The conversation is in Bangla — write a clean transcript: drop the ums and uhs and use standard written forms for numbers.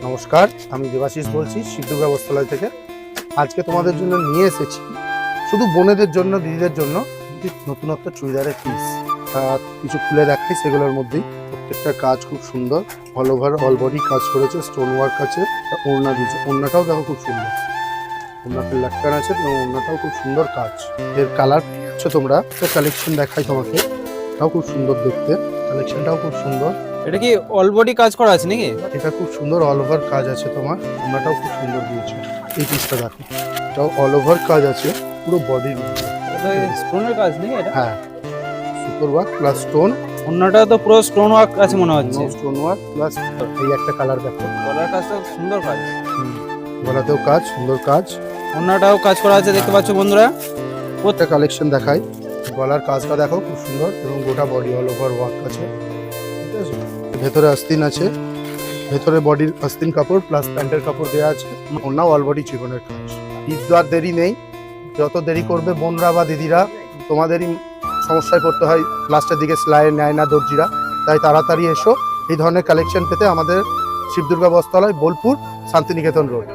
নমস্কার, আমি দেবাশিস বলছি শিবদুর্গা বস্ত্রালয় থেকে। আজকে তোমাদের জন্য নিয়ে এসেছি শুধু বোনেদের জন্য, দিদিদের জন্য নতুনত্ব চুড়িদারের পিস। কিছু খুলে দেখাই সেগুলোর মধ্যেই। প্রত্যেকটা কাজ খুব সুন্দর, অল ওভার অল বডি কাজ করেছে, স্টোন ওয়ার্ক আছে, ওড়না দিয়েছে। ওড়নাটাও দেখো খুব সুন্দর, ওড়নাতে লাটকান আছে এবং ওড়নাটাও খুব সুন্দর কাজ। এর কালার হচ্ছে তোমরা কালেকশন দেখাই তোমাকে, এটাও খুব সুন্দর দেখতে, কালেকশনটাও খুব সুন্দর। এটা কি অল বডি কাজ করা আছে নাকি? এটা খুব সুন্দর অল ওভার কাজ আছে তোমার, ওড়নাটাও খুব সুন্দর দিয়েছে। এই পিসটা দেখো, এটাও অল ওভার কাজ আছে পুরো বডির মধ্যে। এটা স্টোনের কাজ নাকি এটা? হ্যাঁ, সুপার ওয়ার্ক প্লাস স্টোন। অন্যটা তো পুরো স্টোন ওয়ার্ক আছে মনে হচ্ছে। স্টোন ওয়ার্ক প্লাস এই একটা কালার দেখো, গলার কাজটা সুন্দর কাজ। গলাতেও কাজ, সুন্দর কাজ। অন্যটাও কাজ করা আছে, দেখতে পাচ্ছ বন্ধুরা। প্রত্যেকটা কালেকশন দেখাই। গলার কাজটা দেখো খুব সুন্দর এবং গোটা বডি অল ওভার ওয়ার্ক আছে, ঠিক আছে। ভেতরে আস্তিন আছে, ভেতরে বডির আস্তিন কাপড় প্লাস প্যান্টের কাপড় দেওয়া আছে। ওনা অল বডি চিকনের কাজ। ঈদ তো আর দেরি নেই, যত দেরি করবে বোনরা বা দিদিরা তোমাদেরই সমস্যায় পড়তে হয়, লাস্টের দিকে সেলাই নেয় না দর্জিরা। তাই তাড়াতাড়ি এসো এই ধরনের কালেকশন পেতে আমাদের শিবদুর্গা বস্ত্রালয়, বোলপুর, শান্তিনিকেতন রোড।